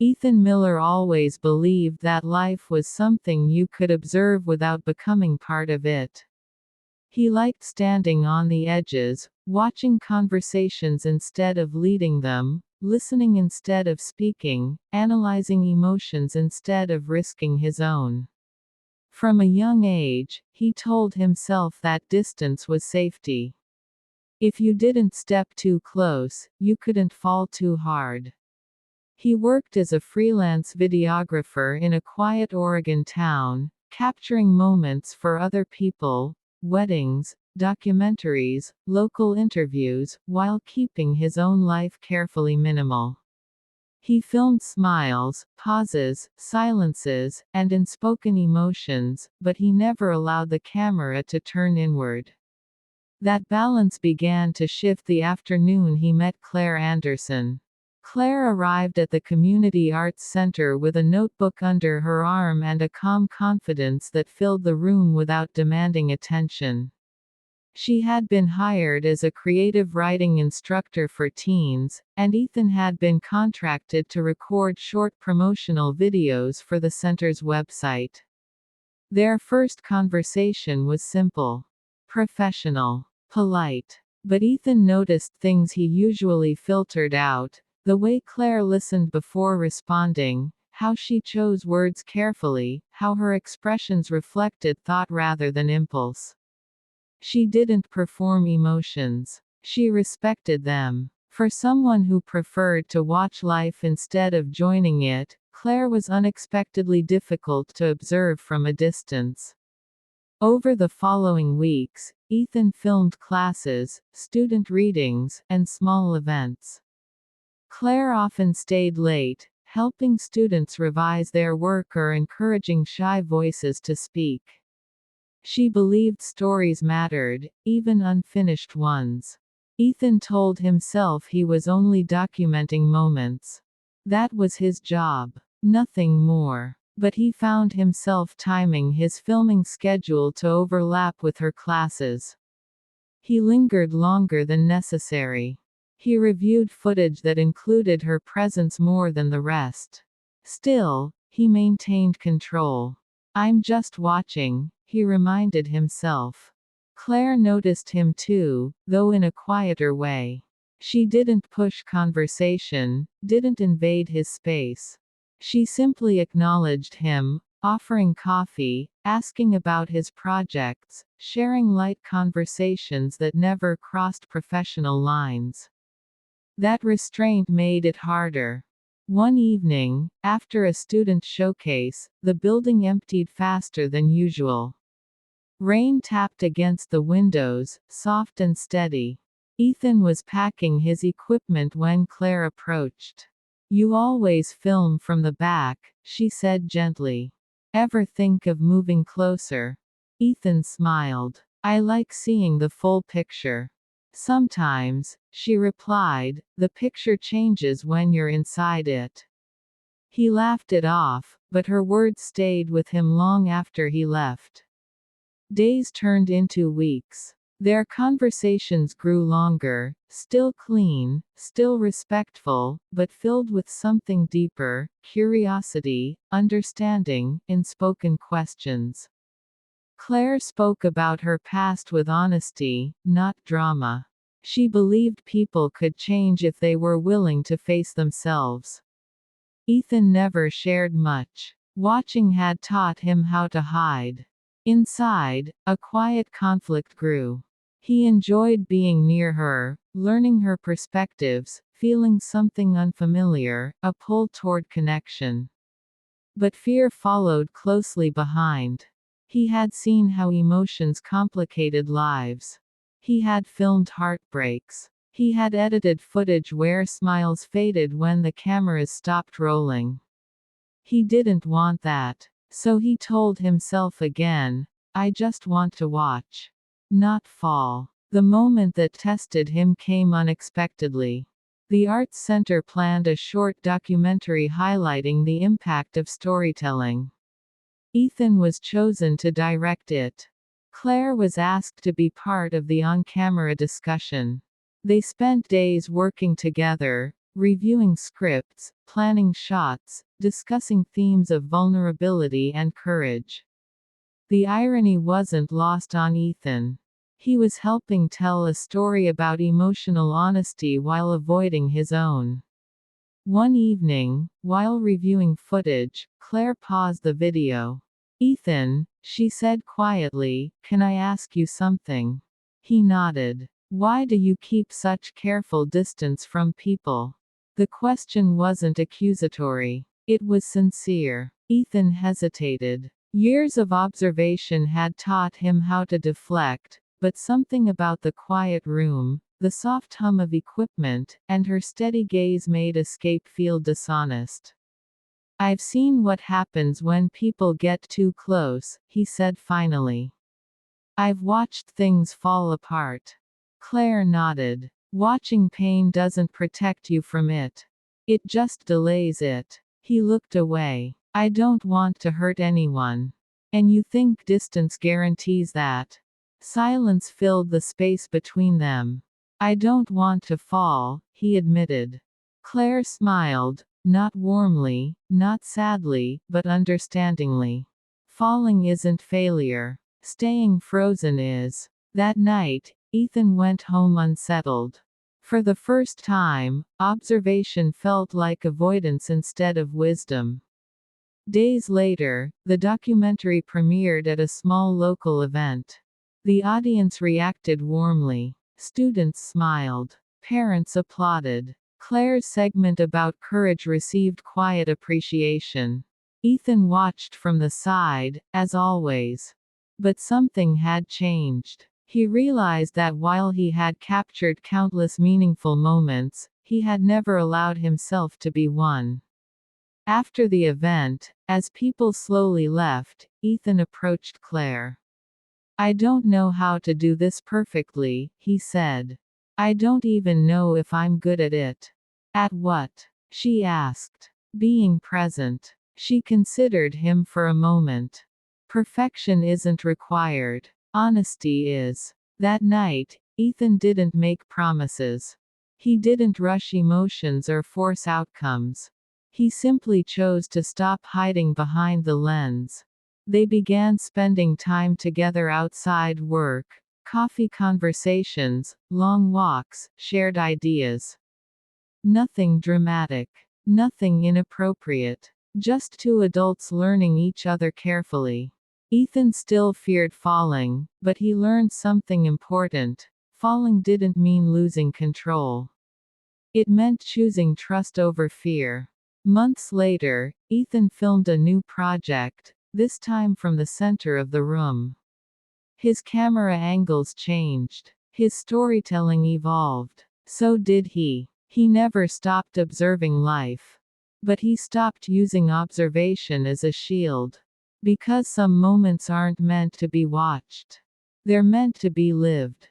Ethan Miller always believed that life was something you could observe without becoming part of it. He liked standing on the edges, watching conversations instead of leading them, listening instead of speaking, analyzing emotions instead of risking his own. From a young age, he told himself that distance was safety. If you didn't step too close, you couldn't fall too hard. He worked as a freelance videographer in a quiet Oregon town, capturing moments for other people, weddings, documentaries, local interviews, while keeping his own life carefully minimal. He filmed smiles, pauses, silences, and unspoken emotions, but he never allowed the camera to turn inward. That balance began to shift the afternoon he met Claire Anderson. Claire arrived at the Community Arts Center with a notebook under her arm and a calm confidence that filled the room without demanding attention. She had been hired as a creative writing instructor for teens, and Ethan had been contracted to record short promotional videos for the center's website. Their first conversation was simple, professional, polite. But Ethan noticed things he usually filtered out: the way Claire listened before responding, how she chose words carefully, how her expressions reflected thought rather than impulse. She didn't perform emotions. She respected them. For someone who preferred to watch life instead of joining it, Claire was unexpectedly difficult to observe from a distance. Over the following weeks, Ethan filmed classes, student readings, and small events. Claire often stayed late, helping students revise their work or encouraging shy voices to speak. She believed stories mattered, even unfinished ones. Ethan told himself he was only documenting moments. That was his job. Nothing more. But he found himself timing his filming schedule to overlap with her classes. He lingered longer than necessary. He reviewed footage that included her presence more than the rest. Still, he maintained control. "I'm just watching," he reminded himself. Claire noticed him too, though in a quieter way. She didn't push conversation, didn't invade his space. She simply acknowledged him, offering coffee, asking about his projects, sharing light conversations that never crossed professional lines. That restraint made it harder. One evening, after a student showcase, the building emptied faster than usual. Rain tapped against the windows, soft and steady. Ethan was packing his equipment when Claire approached. "You always film from the back," she said gently. "Ever think of moving closer?" Ethan smiled. "I like seeing the full picture." "Sometimes," she replied, "the picture changes when you're inside it." He laughed it off, but her words stayed with him long after he left. Days turned into weeks. Their conversations grew longer, still clean, still respectful, but filled with something deeper: curiosity, understanding, unspoken questions. Claire spoke about her past with honesty, not drama. She believed people could change if they were willing to face themselves. Ethan never shared much. Watching had taught him how to hide. Inside, a quiet conflict grew. He enjoyed being near her, learning her perspectives, feeling something unfamiliar, a pull toward connection. But fear followed closely behind. He had seen how emotions complicated lives. He had filmed heartbreaks. He had edited footage where smiles faded when the cameras stopped rolling. He didn't want that. So he told himself again, "I just want to watch. Not fall." The moment that tested him came unexpectedly. The Arts Center planned a short documentary highlighting the impact of storytelling. Ethan was chosen to direct it. Claire was asked to be part of the on-camera discussion. They spent days working together, reviewing scripts, planning shots, discussing themes of vulnerability and courage. The irony wasn't lost on Ethan. He was helping tell a story about emotional honesty while avoiding his own. One evening, while reviewing footage, Claire paused the video. "Ethan," she said quietly, "can I ask you something?" He nodded. "Why do you keep such careful distance from people?" The question wasn't accusatory. It was sincere. Ethan hesitated. Years of observation had taught him how to deflect, but something about the quiet room, the soft hum of equipment, and her steady gaze made escape feel dishonest. "I've seen what happens when people get too close," he said finally. "I've watched things fall apart." Claire nodded. "Watching pain doesn't protect you from it. It just delays it." He looked away. "I don't want to hurt anyone." "And you think distance guarantees that?" Silence filled the space between them. "I don't want to fall," he admitted. Claire smiled, not warmly, not sadly, but understandingly. "Falling isn't failure. Staying frozen is." That night, Ethan went home unsettled. For the first time, observation felt like avoidance instead of wisdom. Days later, the documentary premiered at a small local event. The audience reacted warmly. Students smiled. Parents applauded. Claire's segment about courage received quiet appreciation. Ethan watched from the side, as always. But something had changed. He realized that while he had captured countless meaningful moments, he had never allowed himself to be one. After the event, as people slowly left, Ethan approached Claire. "I don't know how to do this perfectly," he said. "I don't even know if I'm good at it." "At what?" she asked. "Being present." She considered him for a moment. "Perfection isn't required. Honesty is." That night, Ethan didn't make promises. He didn't rush emotions or force outcomes. He simply chose to stop hiding behind the lens. They began spending time together outside work, coffee conversations, long walks, shared ideas. Nothing dramatic. Nothing inappropriate. Just two adults learning each other carefully. Ethan still feared falling, but he learned something important. Falling didn't mean losing control. It meant choosing trust over fear. Months later, Ethan filmed a new project, this time from the center of the room. His camera angles changed. His storytelling evolved. So did he. He never stopped observing life. But he stopped using observation as a shield. Because some moments aren't meant to be watched. They're meant to be lived.